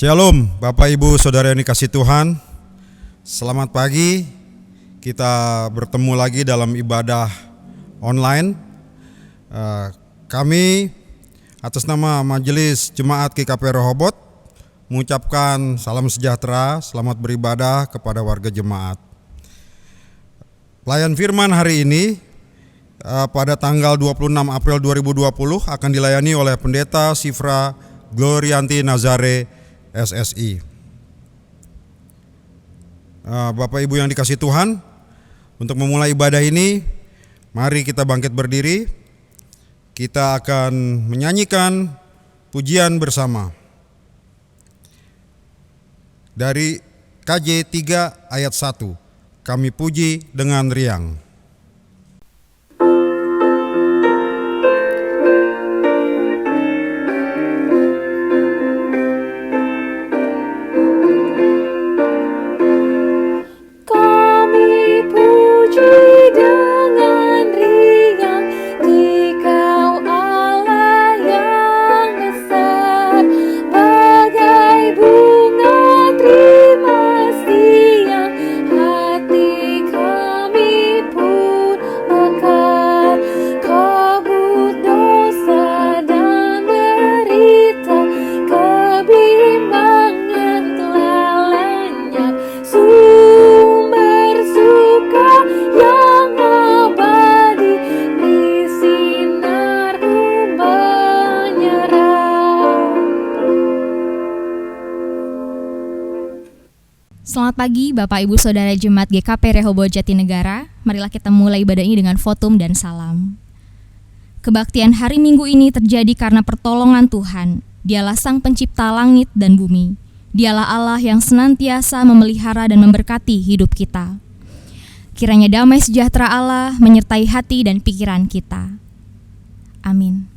Shalom Bapak Ibu Saudara yang dikasih Tuhan. Selamat pagi. Kita bertemu lagi dalam ibadah online. Kami atas nama Majelis Jemaat GKP Rehoboth mengucapkan salam sejahtera, selamat beribadah kepada warga jemaat. Pelayan firman hari ini pada tanggal 26 April 2020 akan dilayani oleh Pendeta Sifra Glorianti Nazare SSI. Bapak Ibu yang dikasih Tuhan, untuk memulai ibadah ini, mari kita bangkit berdiri. Kita akan menyanyikan pujian bersama dari KJ 3 ayat 1. Kami puji dengan riang. Selamat pagi Bapak Ibu Saudara Jemaat GKP Rehoboth Jatinegara. Marilah kita mulai ibadah ini dengan votum dan salam. Kebaktian hari Minggu ini terjadi karena pertolongan Tuhan. Dialah Sang Pencipta langit dan bumi. Dialah Allah yang senantiasa memelihara dan memberkati hidup kita. Kiranya damai sejahtera Allah menyertai hati dan pikiran kita. Amin.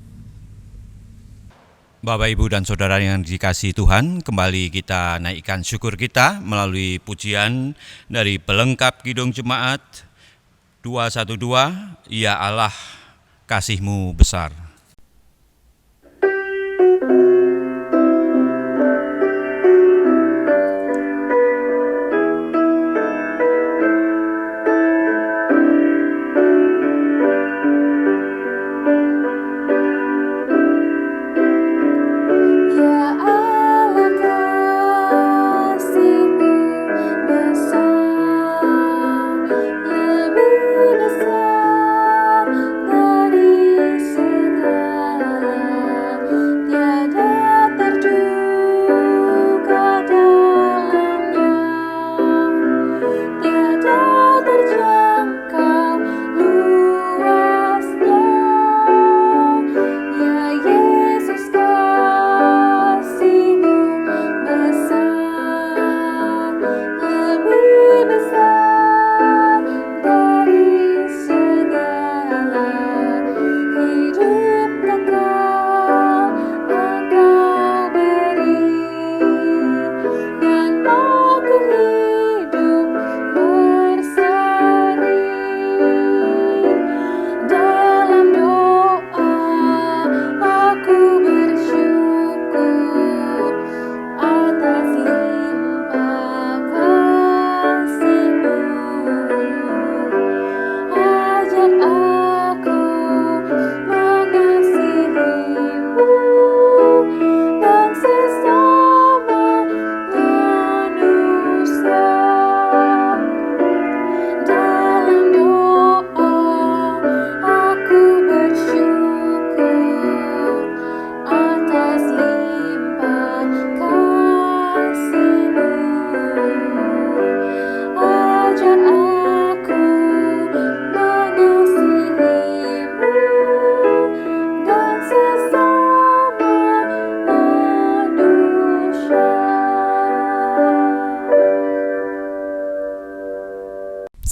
Bapak, Ibu, dan Saudara yang dikasihi Tuhan, kembali kita naikkan syukur kita melalui pujian dari pelengkap Kidung Jemaat 212, Ya Allah, kasih-Mu besar.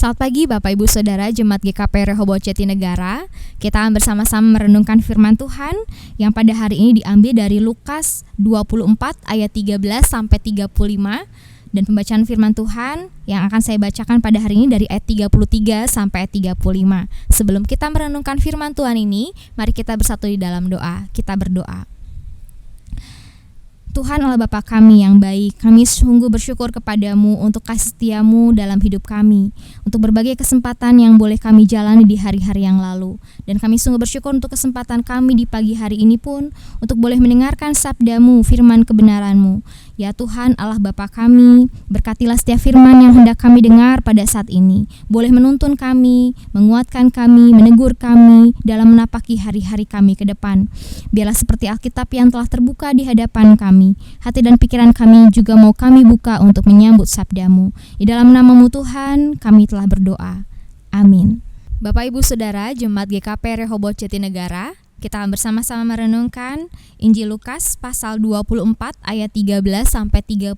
Selamat pagi Bapak Ibu Saudara Jemaat GKP Rehoboth Jatinegara. Kita akan bersama-sama merenungkan firman Tuhan yang pada hari ini diambil dari Lukas 24 ayat 13 sampai 35, dan pembacaan firman Tuhan yang akan saya bacakan pada hari ini dari ayat 33 sampai ayat 35. Sebelum kita merenungkan firman Tuhan ini, mari kita bersatu di dalam doa. Kita berdoa. Tuhan Allah Bapa kami yang baik, kami sungguh bersyukur kepadamu untuk kasih setiamu dalam hidup kami, untuk berbagai kesempatan yang boleh kami jalani di hari-hari yang lalu. Dan kami sungguh bersyukur untuk kesempatan kami di pagi hari ini pun, untuk boleh mendengarkan sabdamu, firman kebenaranmu. Ya Tuhan Allah Bapa kami, berkatilah setiap firman yang hendak kami dengar pada saat ini. Boleh menuntun kami, menguatkan kami, menegur kami dalam menapaki hari-hari kami ke depan. Biarlah seperti Alkitab yang telah terbuka di hadapan kami, hati dan pikiran kami juga mau kami buka untuk menyambut sabdamu. Di dalam namamu Tuhan kami telah berdoa. Amin. Bapak Ibu Saudara Jemaat GKP Rehoboth Jatinegara, kita akan bersama-sama merenungkan Injil Lukas pasal 24 ayat 13 sampai 35,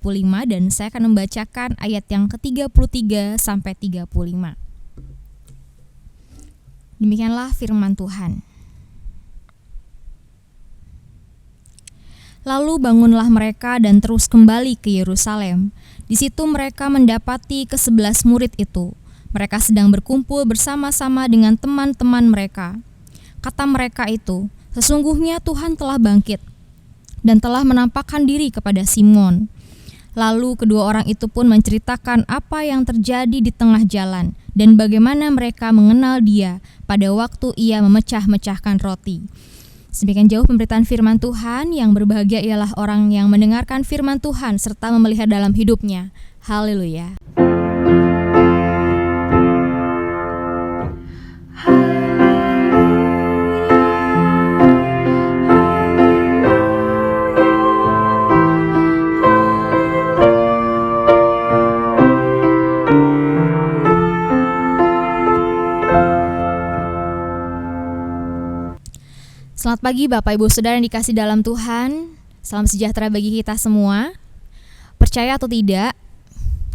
dan saya akan membacakan ayat yang ke-33 sampai 35. Demikianlah firman Tuhan. Lalu bangunlah mereka dan terus kembali ke Yerusalem. Di situ mereka mendapati ke-11 murid itu. Mereka sedang berkumpul bersama-sama dengan teman-teman mereka. Kata mereka itu, sesungguhnya Tuhan telah bangkit dan telah menampakkan diri kepada Simon. Lalu kedua orang itu pun menceritakan apa yang terjadi di tengah jalan dan bagaimana mereka mengenal Dia pada waktu Ia memecah-mecahkan roti. Sedemikian jauh pemberitaan firman Tuhan. Yang berbahagia ialah orang yang mendengarkan firman Tuhan serta memelihara dalam hidupnya. Haleluya. Selamat pagi Bapak Ibu Saudara yang dikasih dalam Tuhan. Salam sejahtera bagi kita semua. Percaya atau tidak,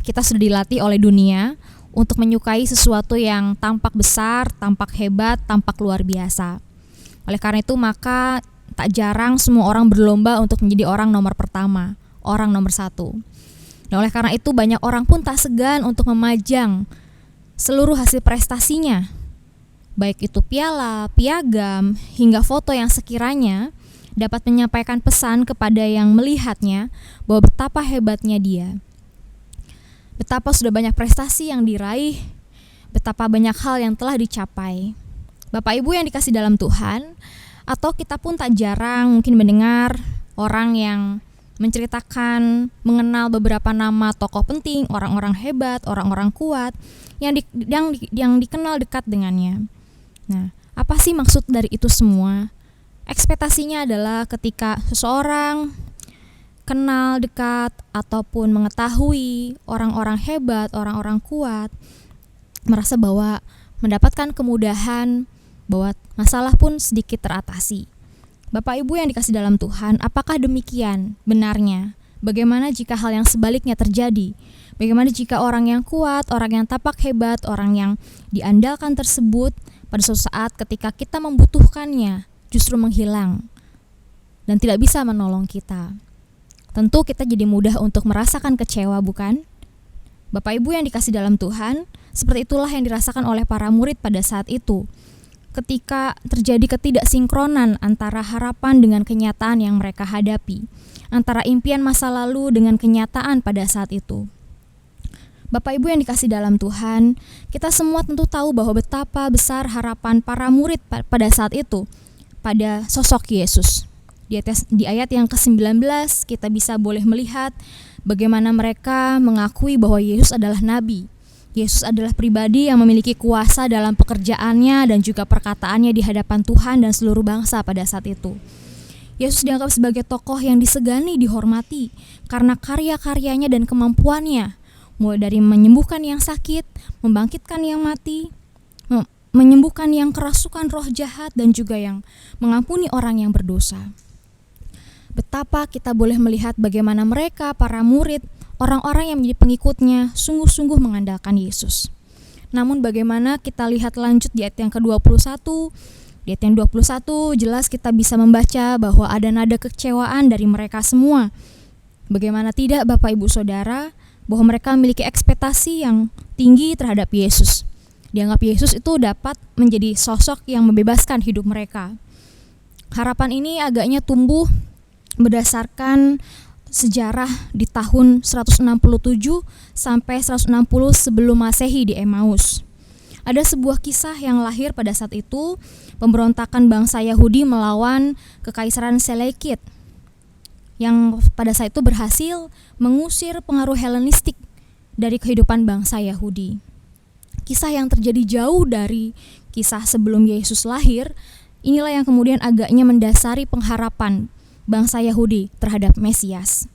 kita sudah dilatih oleh dunia untuk menyukai sesuatu yang tampak besar, tampak hebat, tampak luar biasa. Oleh karena itu maka tak jarang semua orang berlomba untuk menjadi orang nomor pertama, orang nomor satu. Dan oleh karena itu banyak orang pun tak segan untuk memajang seluruh hasil prestasinya, baik itu piala, piagam, hingga foto yang sekiranya dapat menyampaikan pesan kepada yang melihatnya bahwa betapa hebatnya dia. Betapa sudah banyak prestasi yang diraih, betapa banyak hal yang telah dicapai. Bapak Ibu yang dikasih dalam Tuhan, atau kita pun tak jarang mungkin mendengar orang yang menceritakan mengenal beberapa nama tokoh penting, orang-orang hebat, orang-orang kuat yang dikenal dekat dengannya. Nah, apa sih maksud dari itu semua? Ekspektasinya adalah ketika seseorang kenal dekat ataupun mengetahui orang-orang hebat, orang-orang kuat, merasa bahwa mendapatkan kemudahan, bahwa masalah pun sedikit teratasi. Bapak Ibu yang dikasih dalam Tuhan, apakah demikian benarnya? Bagaimana jika hal yang sebaliknya terjadi? Bagaimana jika orang yang kuat, orang yang tampak hebat, orang yang diandalkan tersebut pada suatu saat ketika kita membutuhkannya justru menghilang dan tidak bisa menolong kita? Tentu kita jadi mudah untuk merasakan kecewa, bukan? Bapak Ibu yang dikasih dalam Tuhan, seperti itulah yang dirasakan oleh para murid pada saat itu. Ketika terjadi ketidaksinkronan antara harapan dengan kenyataan yang mereka hadapi, antara impian masa lalu dengan kenyataan pada saat itu. Bapak Ibu yang dikasih dalam Tuhan, kita semua tentu tahu bahwa betapa besar harapan para murid pada saat itu pada sosok Yesus. Di ayat yang ke-19 kita bisa boleh melihat bagaimana mereka mengakui bahwa Yesus adalah nabi. Yesus adalah pribadi yang memiliki kuasa dalam pekerjaannya dan juga perkataannya di hadapan Tuhan dan seluruh bangsa pada saat itu. Yesus dianggap sebagai tokoh yang disegani, dihormati karena karya-karyanya dan kemampuannya, mulai dari menyembuhkan yang sakit, membangkitkan yang mati, menyembuhkan yang kerasukan roh jahat, dan juga yang mengampuni orang yang berdosa. Betapa kita boleh melihat bagaimana mereka, para murid, orang-orang yang menjadi pengikutnya, sungguh-sungguh mengandalkan Yesus. Namun bagaimana kita lihat lanjut di ayat yang ke-21, di ayat yang 21 jelas kita bisa membaca bahwa ada nada kekecewaan dari mereka semua. Bagaimana tidak Bapak Ibu Saudara, bahwa mereka memiliki ekspektasi yang tinggi terhadap Yesus. Dianggap Yesus itu dapat menjadi sosok yang membebaskan hidup mereka. Harapan ini agaknya tumbuh berdasarkan sejarah di tahun 167 sampai 160 sebelum Masehi di Emmaus. Ada sebuah kisah yang lahir pada saat itu, pemberontakan bangsa Yahudi melawan Kekaisaran Seleucid yang pada saat itu berhasil mengusir pengaruh Helenistik dari kehidupan bangsa Yahudi. Kisah yang terjadi jauh dari kisah sebelum Yesus lahir, inilah yang kemudian agaknya mendasari pengharapan bangsa Yahudi terhadap Mesias.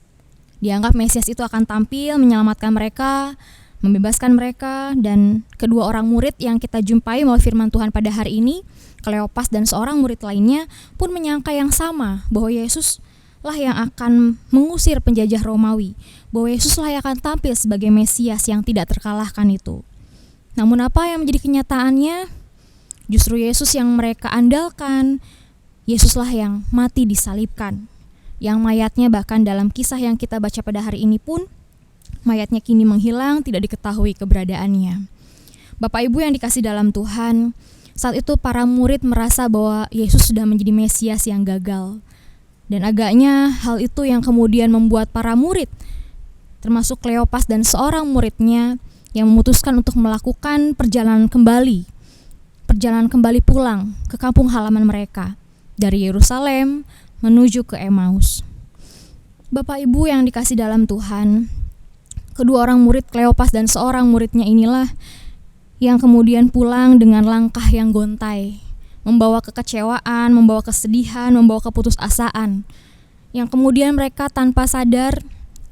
Dianggap Mesias itu akan tampil menyelamatkan mereka, membebaskan mereka, dan kedua orang murid yang kita jumpai melalui firman Tuhan pada hari ini, Kleopas dan seorang murid lainnya pun menyangka yang sama, bahwa Yesus lah yang akan mengusir penjajah Romawi, bahwa Yesus lah yang akan tampil sebagai Mesias yang tidak terkalahkan itu. Namun apa yang menjadi kenyataannya? Justru Yesus yang mereka andalkan, Yesuslah yang mati disalibkan, yang mayatnya bahkan dalam kisah yang kita baca pada hari ini pun, mayatnya kini menghilang, tidak diketahui keberadaannya. Bapak Ibu yang dikasih dalam Tuhan, saat itu para murid merasa bahwa Yesus sudah menjadi Mesias yang gagal. Dan agaknya hal itu yang kemudian membuat para murid, termasuk Kleopas dan seorang muridnya, yang memutuskan untuk melakukan perjalanan kembali pulang ke kampung halaman mereka dari Yerusalem menuju ke Emmaus. Bapak Ibu yang dikasih dalam Tuhan, kedua orang murid Kleopas dan seorang muridnya inilah yang kemudian pulang dengan langkah yang gontai, membawa kekecewaan, membawa kesedihan, membawa keputusasaan, yang kemudian mereka tanpa sadar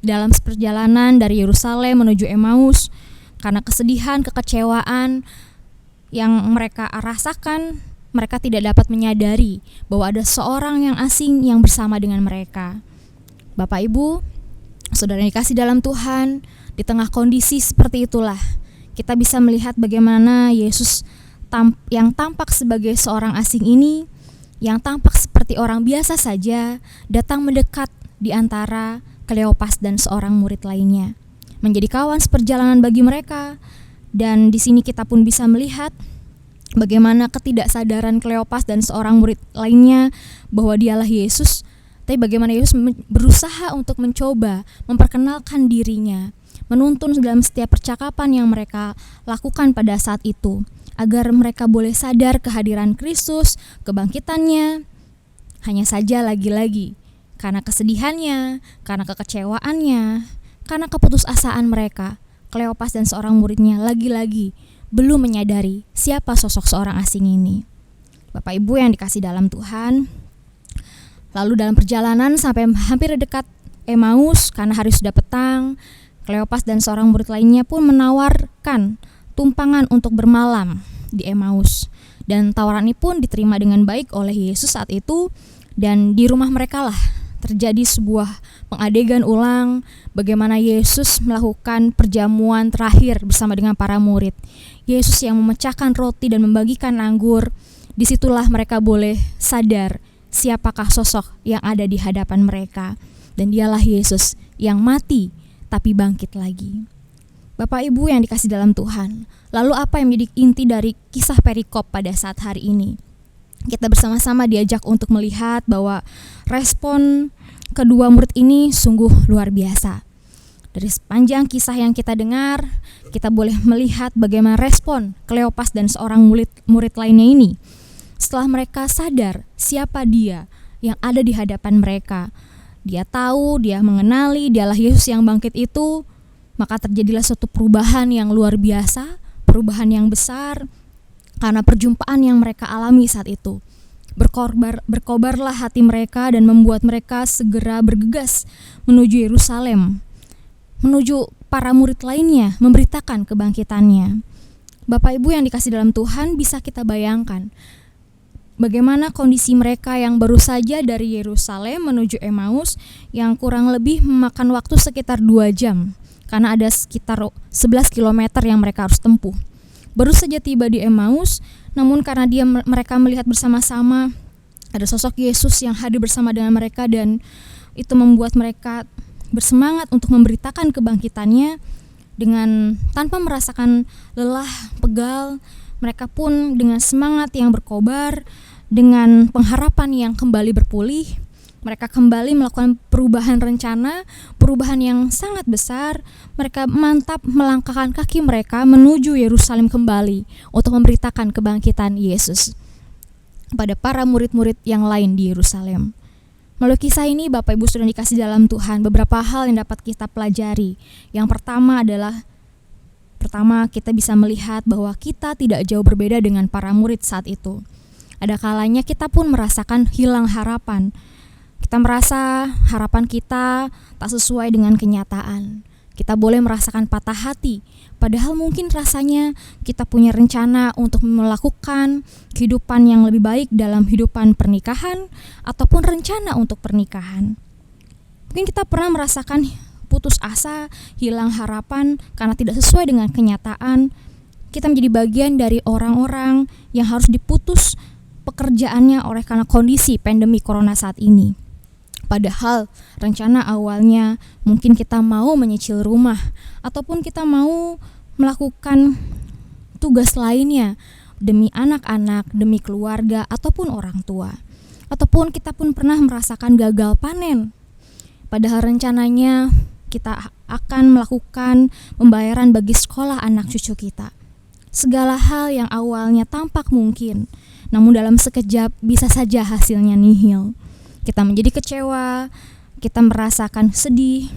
dalam perjalanan dari Yerusalem menuju Emmaus, karena kesedihan, kekecewaan yang mereka rasakan, mereka tidak dapat menyadari bahwa ada seorang yang asing yang bersama dengan mereka. Bapak Ibu, saudara yang dikasih dalam Tuhan, di tengah kondisi seperti itulah kita bisa melihat bagaimana Yesus yang tampak sebagai seorang asing ini, yang tampak seperti orang biasa saja, datang mendekat di antara Kleopas dan seorang murid lainnya, menjadi kawan seperjalanan bagi mereka. Dan di sini kita pun bisa melihat bagaimana ketidaksadaran Kleopas dan seorang murid lainnya bahwa dialah Yesus, tapi bagaimana Yesus berusaha untuk mencoba memperkenalkan dirinya, menuntun dalam setiap percakapan yang mereka lakukan pada saat itu, agar mereka boleh sadar kehadiran Kristus, kebangkitannya. Hanya saja lagi-lagi, karena kesedihannya, karena kekecewaannya, karena keputusasaan mereka, Kleopas dan seorang muridnya lagi-lagi belum menyadari siapa sosok seorang asing ini. Bapak Ibu yang dikasih dalam Tuhan, lalu dalam perjalanan sampai hampir dekat Emmaus, karena hari sudah petang, Kleopas dan seorang murid lainnya pun menawarkan tumpangan untuk bermalam di Emmaus. Dan tawaran ini pun diterima dengan baik oleh Yesus saat itu, dan di rumah mereka lah terjadi sebuah pengadegan ulang bagaimana Yesus melakukan perjamuan terakhir bersama dengan para murid. Yesus yang memecahkan roti dan membagikan anggur. Disitulah mereka boleh sadar siapakah sosok yang ada di hadapan mereka, dan dialah Yesus yang mati tapi bangkit lagi. Bapak Ibu yang dikasih dalam Tuhan, lalu apa yang menjadi inti dari kisah perikop pada saat hari ini? Kita bersama-sama diajak untuk melihat bahwa respon kedua murid ini sungguh luar biasa. Dari sepanjang kisah yang kita dengar, kita boleh melihat bagaimana respon Kleopas dan seorang murid lainnya ini. Setelah mereka sadar siapa dia yang ada di hadapan mereka, dia tahu, dia mengenali dialah Yesus yang bangkit itu, maka terjadilah suatu perubahan yang luar biasa, perubahan yang besar, karena perjumpaan yang mereka alami saat itu. Berkobarlah hati mereka dan membuat mereka segera bergegas menuju Yerusalem, menuju para murid lainnya, memberitakan kebangkitannya. Bapak Ibu yang dikasih dalam Tuhan, bisa kita bayangkan bagaimana kondisi mereka yang baru saja dari Yerusalem menuju Emmaus, yang kurang lebih memakan waktu sekitar 2 jam, karena ada sekitar 11 km yang mereka harus tempuh. Baru saja tiba di Emmaus, namun karena mereka melihat bersama-sama ada sosok Yesus yang hadir bersama dengan mereka, dan itu membuat mereka bersemangat untuk memberitakan kebangkitannya dengan tanpa merasakan lelah, pegal. Mereka pun dengan semangat yang berkobar, dengan pengharapan yang kembali berpulih, Mereka kembali melakukan perubahan rencana, perubahan yang sangat besar. Mereka mantap melangkahkan kaki mereka menuju Yerusalem kembali untuk memberitakan kebangkitan Yesus pada para murid-murid yang lain di Yerusalem. Melalui kisah ini, Bapak Ibu sudah dikasih dalam Tuhan, beberapa hal yang dapat kita pelajari. Yang pertama adalah kita bisa melihat bahwa kita tidak jauh berbeda dengan para murid saat itu. Ada kalanya kita pun merasakan hilang harapan. Kita merasa harapan kita tak sesuai dengan kenyataan. Kita boleh merasakan patah hati, padahal mungkin rasanya kita punya rencana untuk melakukan kehidupan yang lebih baik dalam kehidupan pernikahan ataupun rencana untuk pernikahan. Mungkin kita pernah merasakan putus asa, hilang harapan karena tidak sesuai dengan kenyataan. Kita menjadi bagian dari orang-orang yang harus diputus pekerjaannya oleh karena kondisi pandemi corona saat ini. Padahal rencana awalnya mungkin kita mau menyicil rumah ataupun kita mau melakukan tugas lainnya demi anak-anak, demi keluarga ataupun orang tua. Ataupun kita pun pernah merasakan gagal panen. Padahal rencananya kita akan melakukan pembayaran bagi sekolah anak cucu kita. Segala hal yang awalnya tampak mungkin, namun dalam sekejap bisa saja hasilnya nihil. Kita menjadi kecewa, kita merasakan sedih.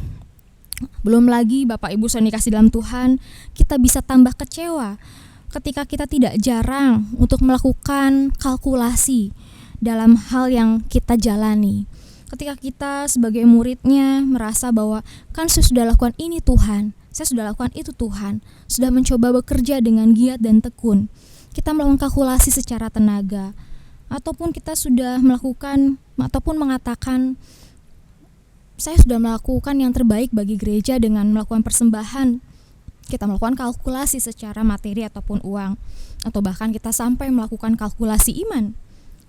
Belum lagi Bapak Ibu sudah dikasih dalam Tuhan, kita bisa tambah kecewa ketika kita tidak jarang untuk melakukan kalkulasi dalam hal yang kita jalani. Ketika kita sebagai muridnya merasa bahwa kan saya sudah lakukan ini Tuhan, saya sudah lakukan itu Tuhan, sudah mencoba bekerja dengan giat dan tekun. Kita melakukan kalkulasi secara tenaga, ataupun kita sudah melakukan ataupun mengatakan saya sudah melakukan yang terbaik bagi gereja dengan melakukan persembahan. Kita melakukan kalkulasi secara materi ataupun uang, atau bahkan kita sampai melakukan kalkulasi iman.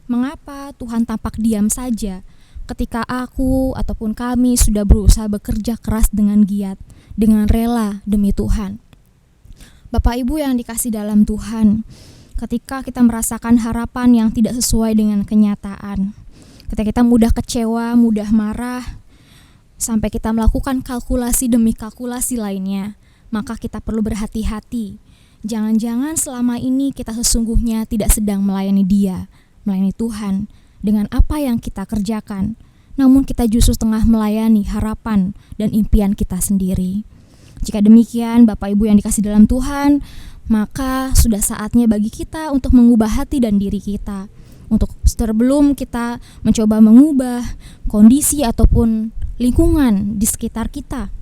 Mengapa Tuhan tampak diam saja ketika aku ataupun kami sudah berusaha bekerja keras dengan giat, dengan rela demi Tuhan? Bapak Ibu yang dikasih dalam Tuhan, ketika kita merasakan harapan yang tidak sesuai dengan kenyataan, ketika kita mudah kecewa, mudah marah, sampai kita melakukan kalkulasi demi kalkulasi lainnya, maka kita perlu berhati-hati. Jangan-jangan selama ini kita sesungguhnya tidak sedang melayani Dia, melayani Tuhan dengan apa yang kita kerjakan, namun kita justru tengah melayani harapan dan impian kita sendiri. Jika demikian, Bapak Ibu yang dikasih dalam Tuhan, maka sudah saatnya bagi kita untuk mengubah hati dan diri kita. Untuk sebelum kita mencoba mengubah kondisi ataupun lingkungan di sekitar kita,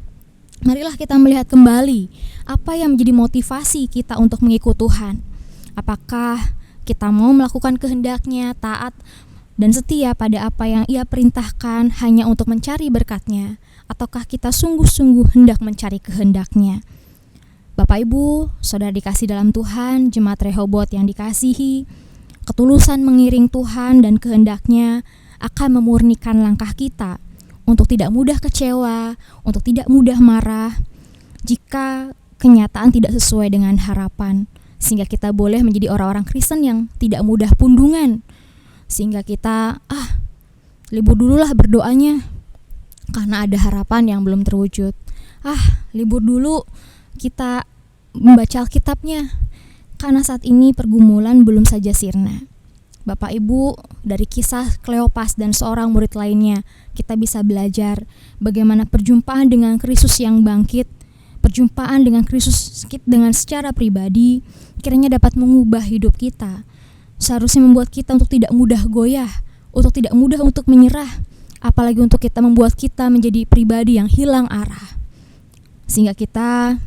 marilah kita melihat kembali apa yang menjadi motivasi kita untuk mengikut Tuhan. Apakah kita mau melakukan kehendak-Nya, taat dan setia pada apa yang Ia perintahkan hanya untuk mencari berkat-Nya, ataukah kita sungguh-sungguh hendak mencari kehendak-Nya? Bapak Ibu, saudara dikasih dalam Tuhan, jemaat Rehobot yang dikasihi, ketulusan mengiring Tuhan dan kehendak-Nya akan memurnikan langkah kita untuk tidak mudah kecewa, untuk tidak mudah marah jika kenyataan tidak sesuai dengan harapan, sehingga kita boleh menjadi orang-orang Kristen yang tidak mudah pundungan, sehingga kita libur dululah berdoanya karena ada harapan yang belum terwujud. Libur dulu kita membaca Alkitabnya karena saat ini pergumulan belum saja sirna. Bapak Ibu, dari kisah Kleopas dan seorang murid lainnya, kita bisa belajar bagaimana perjumpaan dengan Kristus yang bangkit, perjumpaan dengan Kristus dengan secara pribadi kiranya dapat mengubah hidup kita. Seharusnya membuat kita untuk tidak mudah goyah, untuk tidak mudah untuk menyerah, apalagi untuk kita membuat kita menjadi pribadi yang hilang arah. Sehingga kita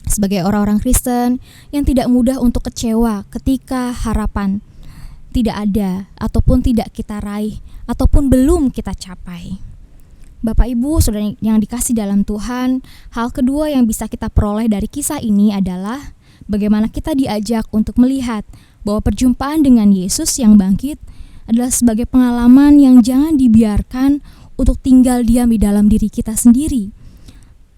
sebagai orang-orang Kristen yang tidak mudah untuk kecewa ketika harapan tidak ada ataupun tidak kita raih ataupun belum kita capai. Bapak Ibu, saudara yang dikasih dalam Tuhan, hal kedua yang bisa kita peroleh dari kisah ini adalah bagaimana kita diajak untuk melihat bahwa perjumpaan dengan Yesus yang bangkit adalah sebagai pengalaman yang jangan dibiarkan untuk tinggal diam di dalam diri kita sendiri.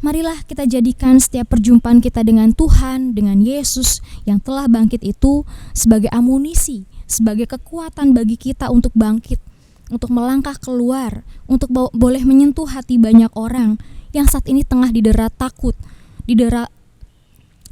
Marilah kita jadikan setiap perjumpaan kita dengan Tuhan, dengan Yesus yang telah bangkit itu sebagai amunisi, sebagai kekuatan bagi kita untuk bangkit, untuk melangkah keluar, untuk boleh menyentuh hati banyak orang yang saat ini tengah didera takut, didera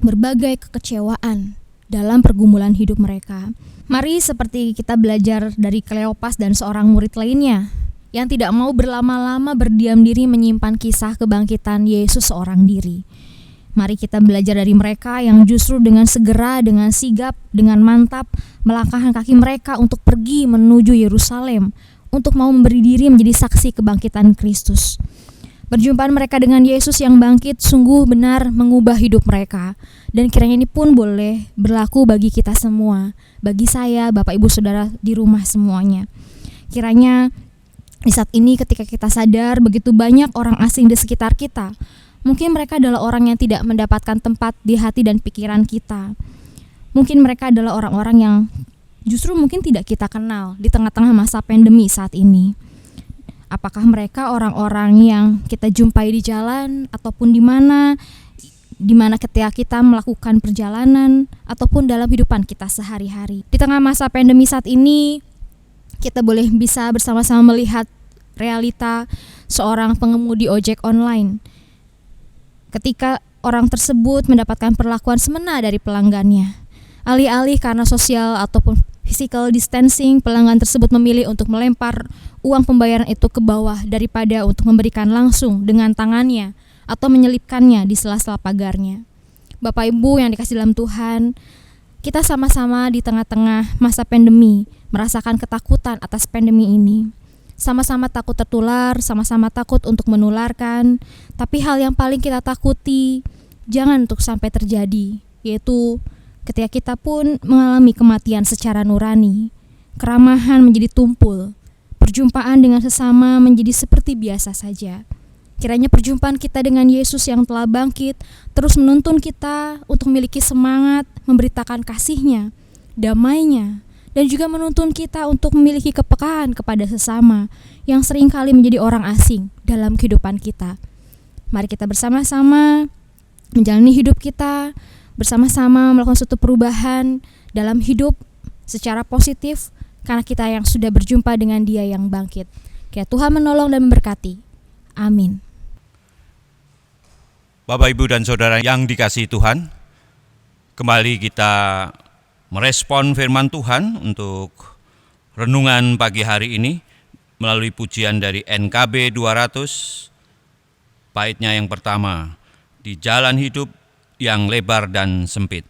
berbagai kekecewaan dalam pergumulan hidup mereka. Mari seperti kita belajar dari Kleopas dan seorang murid lainnya yang tidak mau berlama-lama berdiam diri menyimpan kisah kebangkitan Yesus seorang diri. Mari kita belajar dari mereka yang justru dengan segera, dengan sigap, dengan mantap melangkahkan kaki mereka untuk pergi menuju Yerusalem, untuk mau memberi diri menjadi saksi kebangkitan Kristus. Perjumpaan mereka dengan Yesus yang bangkit sungguh benar mengubah hidup mereka. Dan kiranya ini pun boleh berlaku bagi kita semua, bagi saya, Bapak Ibu Saudara di rumah semuanya. Kiranya di saat ini ketika kita sadar begitu banyak orang asing di sekitar kita, mungkin mereka adalah orang yang tidak mendapatkan tempat di hati dan pikiran kita. Mungkin mereka adalah orang-orang yang justru mungkin tidak kita kenal di tengah-tengah masa pandemi saat ini. Apakah mereka orang-orang yang kita jumpai di jalan ataupun di mana ketika kita melakukan perjalanan ataupun dalam kehidupan kita sehari-hari. Di tengah masa pandemi saat ini, kita bisa bersama-sama melihat realita seorang pengemudi ojek online. Ketika orang tersebut mendapatkan perlakuan semena dari pelanggannya, alih-alih karena sosial ataupun physical distancing, pelanggan tersebut memilih untuk melempar uang pembayaran itu ke bawah daripada untuk memberikan langsung dengan tangannya atau menyelipkannya di sela-sela pagarnya. Bapak Ibu yang dikasihi dalam Tuhan, kita sama-sama di tengah-tengah masa pandemi merasakan ketakutan atas pandemi ini. Sama-sama takut tertular, sama-sama takut untuk menularkan, tapi hal yang paling kita takuti jangan untuk sampai terjadi, yaitu ketika kita pun mengalami kematian secara nurani, keramahan menjadi tumpul, perjumpaan dengan sesama menjadi seperti biasa saja. Kiranya perjumpaan kita dengan Yesus yang telah bangkit terus menuntun kita untuk memiliki semangat memberitakan kasih-Nya, damai-Nya, dan juga menuntun kita untuk memiliki kepekaan kepada sesama yang seringkali menjadi orang asing dalam kehidupan kita. Mari kita bersama-sama menjalani hidup kita, bersama-sama melakukan suatu perubahan dalam hidup secara positif karena kita yang sudah berjumpa dengan Dia yang bangkit. Kiranya Tuhan menolong dan memberkati. Amin. Bapak, Ibu, dan Saudara yang dikasihi Tuhan, kembali kita merespon firman Tuhan untuk renungan pagi hari ini melalui pujian dari NKB 200, baitnya yang pertama, di jalan hidup yang lebar dan sempit.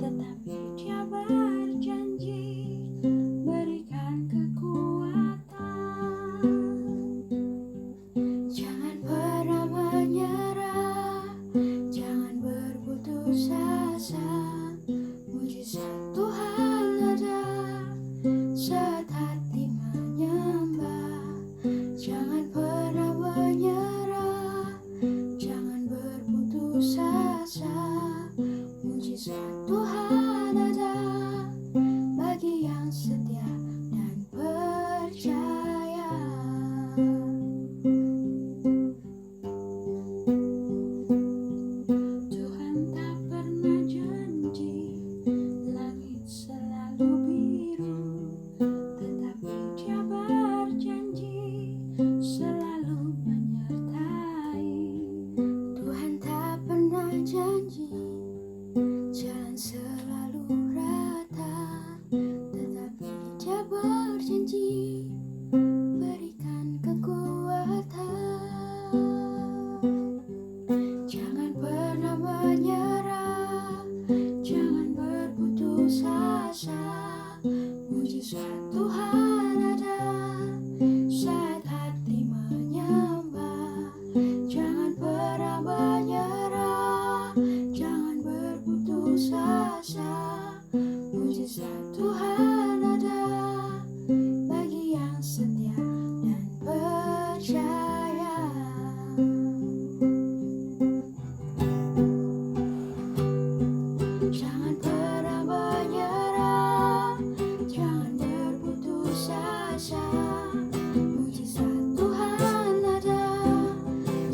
Tetap Tuhan ada bagi yang setia dan percaya. Tuhan tak pernah janji langit selalu biru, tetapi Dia berjanji selalu menyertai. Tuhan tak pernah janji jalan selalu rata, tetapi Dia berjanji berikan kekuatan. Jangan pernah menyerah, jangan berputus asa. Mujizat Tuhan ada saat hati menyembah. Jangan pernah menyerah, jangan berputus asa. Mujizat Tuhan ada bagi yang setia dan percaya. Jangan pernah menyerah, jangan berputus asa. Mujizat Tuhan ada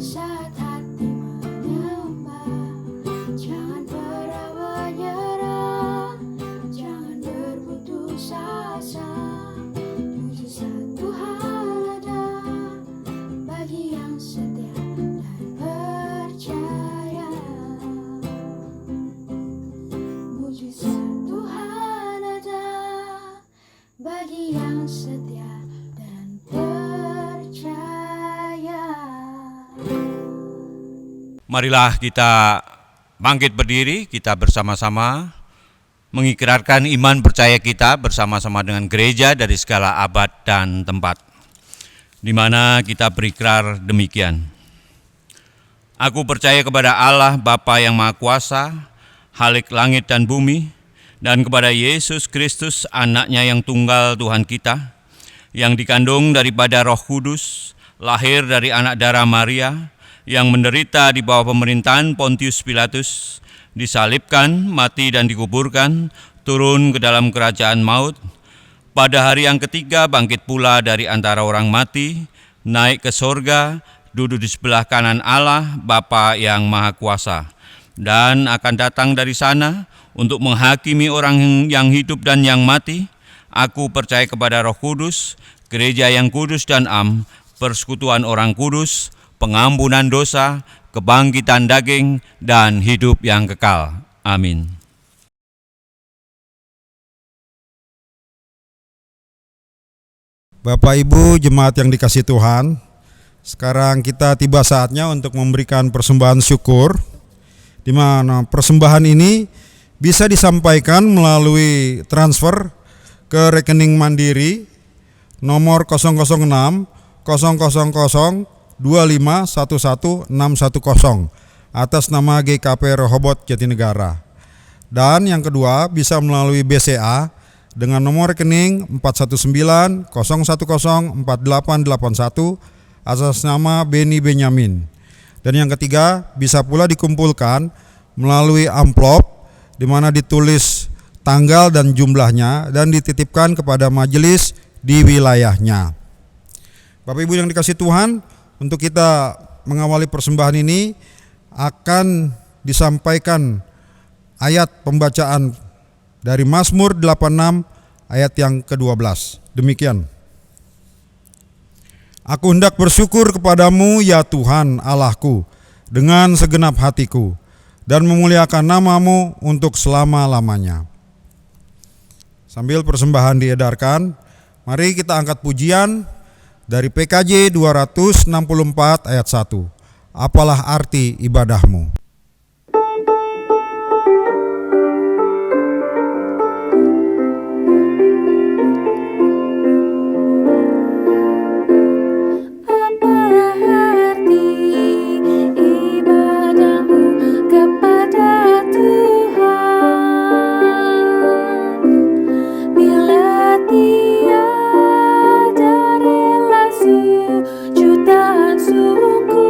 saat hati menyembah. Jangan pernah menyerah, jangan berputus asa. Mujizat Tuhan ada bagi yang setia dan percaya. Mujizat Tuhan ada bagi yang setia dan percaya. Marilah kita bangkit berdiri, kita bersama-sama mengikrarkan iman percaya kita bersama-sama dengan gereja dari segala abad dan tempat, di mana kita berikrar demikian. Aku percaya kepada Allah Bapa yang Maha Kuasa, Khalik langit dan bumi, dan kepada Yesus Kristus, anaknya yang tunggal Tuhan kita, yang dikandung daripada Roh Kudus, lahir dari anak darah Maria, yang menderita di bawah pemerintahan Pontius Pilatus, disalibkan, mati dan dikuburkan, turun ke dalam kerajaan maut, pada hari yang ketiga bangkit pula dari antara orang mati, naik ke sorga, duduk di sebelah kanan Allah Bapa yang Maha Kuasa, dan akan datang dari sana untuk menghakimi orang yang hidup dan yang mati. Aku percaya kepada Roh Kudus, gereja yang kudus dan am, persekutuan orang kudus, pengampunan dosa, kebangkitan daging, dan hidup yang kekal. Amin. Bapak Ibu jemaat yang dikasihi Tuhan, sekarang kita tiba saatnya untuk memberikan persembahan syukur, di mana persembahan ini bisa disampaikan melalui transfer ke rekening Mandiri nomor 006 000 2511 610 atas nama GKP Rehoboth Jatinegara. Dan yang kedua bisa melalui BCA dengan nomor rekening 419 010 4881 atas nama Beni Benyamin. Dan yang ketiga bisa pula dikumpulkan melalui amplop di mana ditulis tanggal dan jumlahnya dan dititipkan kepada majelis di wilayahnya. Bapak Ibu yang dikasihi Tuhan, untuk kita mengawali persembahan ini akan disampaikan ayat pembacaan dari Mazmur 86 ayat yang ke-12. Demikian. Aku hendak bersyukur kepadamu ya Tuhan Allahku dengan segenap hatiku dan memuliakan namamu untuk selama-lamanya. Sambil persembahan diedarkan, mari kita angkat pujian dari PKJ 264 ayat 1. Apalah arti ibadahmu? Jutaan suku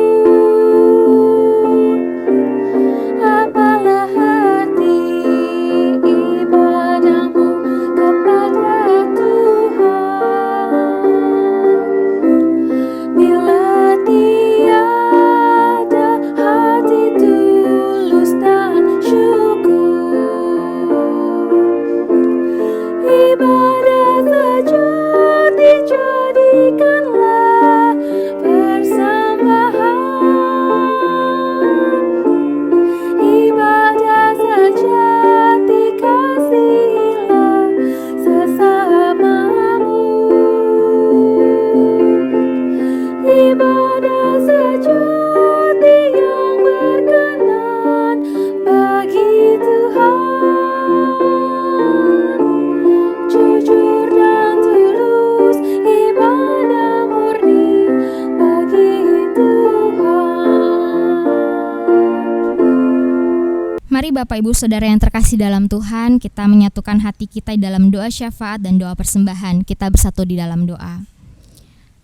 Mari Bapak Ibu Saudara yang terkasih dalam Tuhan, kita menyatukan hati kita dalam doa syafaat dan doa persembahan. Kita bersatu di dalam doa.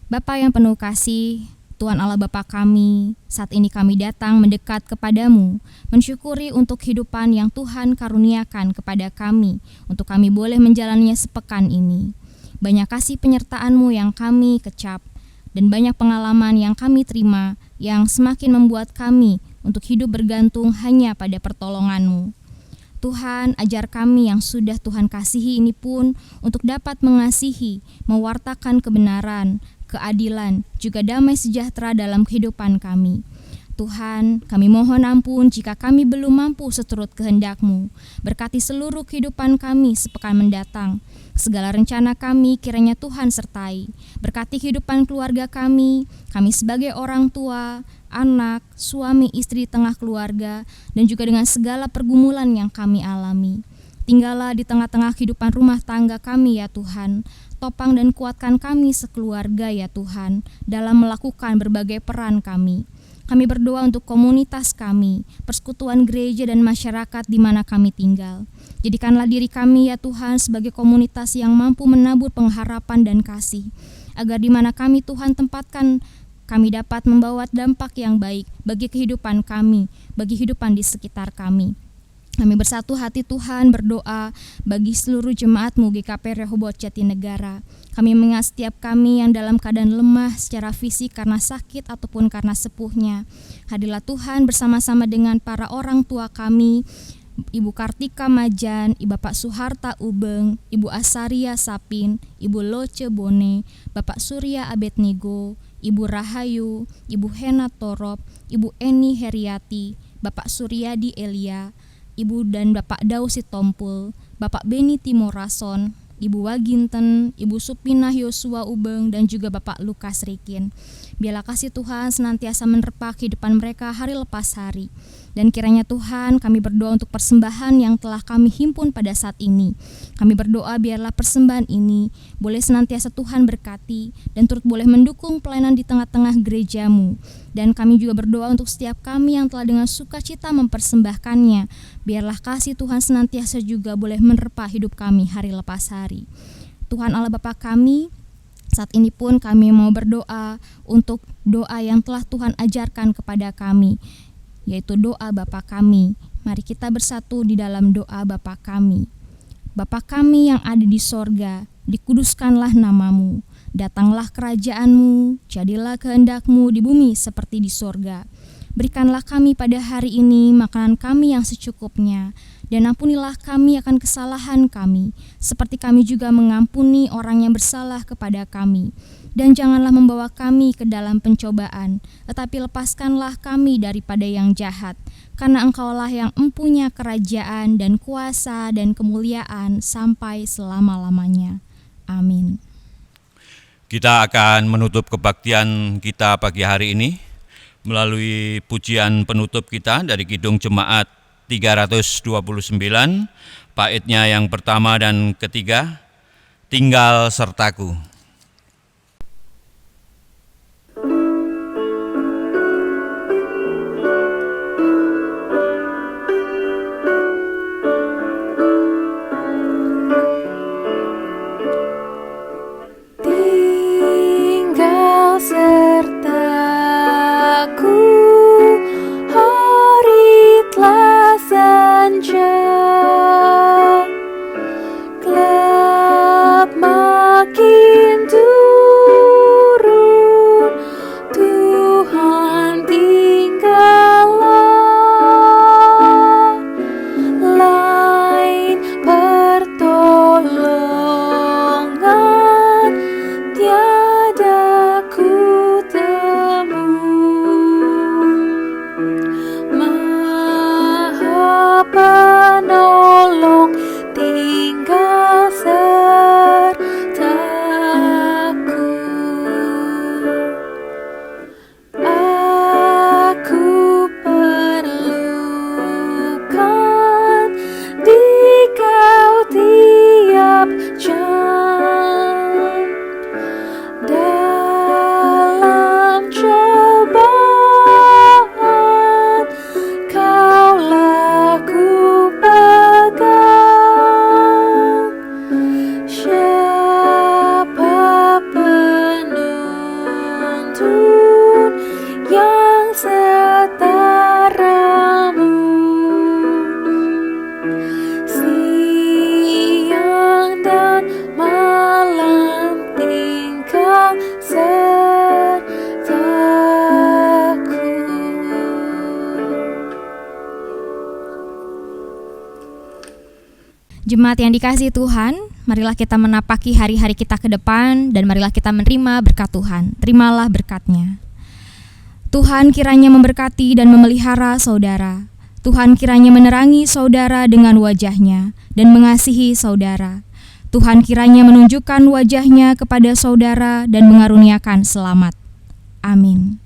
Bapa yang penuh kasih, Tuhan Allah Bapa kami, saat ini kami datang mendekat kepadamu, mensyukuri untuk kehidupan yang Tuhan karuniakan kepada kami, untuk kami boleh menjalaninya sepekan ini. Banyak kasih penyertaan-Mu yang kami kecap, dan banyak pengalaman yang kami terima, yang semakin membuat kami untuk hidup bergantung hanya pada pertolongan-Mu. Tuhan, ajar kami yang sudah Tuhan kasihi ini pun untuk dapat mengasihi, mewartakan kebenaran, keadilan, juga damai sejahtera dalam kehidupan kami. Tuhan, kami mohon ampun jika kami belum mampu seturut kehendak-Mu. Berkati seluruh kehidupan kami sepekan mendatang. Segala rencana kami kiranya Tuhan sertai. Berkati kehidupan keluarga kami sebagai orang tua, anak, suami, istri di tengah keluarga, dan juga dengan segala pergumulan yang kami alami. Tinggallah di tengah-tengah kehidupan rumah tangga kami ya Tuhan. Topang dan kuatkan kami sekeluarga ya Tuhan dalam melakukan berbagai peran kami. Kami berdoa untuk komunitas kami, persekutuan gereja dan masyarakat di mana kami tinggal. Jadikanlah diri kami ya Tuhan sebagai komunitas yang mampu menabur pengharapan dan kasih, agar di mana kami Tuhan tempatkan, kami dapat membawa dampak yang baik bagi kehidupan kami, bagi kehidupan di sekitar kami. Kami bersatu hati Tuhan berdoa bagi seluruh jemaat-Mu GKP Rehoboth Jatinegara. Kami mengingat setiap kami yang dalam keadaan lemah secara fisik karena sakit ataupun karena sepuhnya. Hadirlah Tuhan bersama-sama dengan para orang tua kami, Ibu Kartika Majan, Ibu Bapak Suharta Ubeng, Ibu Asaria Sapin, Ibu Loce Bone, Bapak Surya Abednego, Ibu Rahayu, Ibu Hena Torop, Ibu Eni Heriati, Bapak Suryadi Elia, Ibu dan Bapak Dausi Tompul, Bapak Beni Timorason, Ibu Waginten, Ibu Supinah Yosua Ubeng, dan juga Bapak Lukas Rikin. Biarlah kasih Tuhan senantiasa menerpa kehidupan mereka hari lepas hari. Dan kiranya Tuhan, kami berdoa untuk persembahan yang telah kami himpun pada saat ini. Kami berdoa biarlah persembahan ini boleh senantiasa Tuhan berkati dan turut boleh mendukung pelayanan di tengah-tengah gereja-Mu. Dan kami juga berdoa untuk setiap kami yang telah dengan sukacita mempersembahkannya. Biarlah kasih Tuhan senantiasa juga boleh menerpa hidup kami hari lepas hari. Tuhan Allah Bapa kami, saat ini pun kami mau berdoa untuk doa yang telah Tuhan ajarkan kepada kami, yaitu doa Bapa kami. Mari kita bersatu di dalam doa Bapa kami. Bapa kami yang ada di sorga, dikuduskanlah nama-Mu. Datanglah kerajaan-Mu, jadilah kehendak-Mu di bumi seperti di sorga. Berikanlah kami pada hari ini makanan kami yang secukupnya, dan ampunilah kami akan kesalahan kami, seperti kami juga mengampuni orang yang bersalah kepada kami. Dan janganlah membawa kami ke dalam pencobaan, tetapi lepaskanlah kami daripada yang jahat. Karena Engkaulah yang mempunyai kerajaan dan kuasa dan kemuliaan sampai selama-lamanya. Amin. Kita akan menutup kebaktian kita pagi hari ini melalui pujian penutup kita dari Kidung Jemaat 329, baitnya yang pertama dan ketiga, Tinggal Sertaku. Tinggal sertaku, hari telah senja, gelap makin Jemaat yang dikasihi Tuhan, marilah kita menapaki hari-hari kita ke depan dan marilah kita menerima berkat Tuhan. Terimalah berkat-Nya. Tuhan kiranya memberkati dan memelihara saudara. Tuhan kiranya menerangi saudara dengan wajah-Nya dan mengasihi saudara. Tuhan kiranya menunjukkan wajah-Nya kepada saudara dan mengaruniakan selamat. Amin.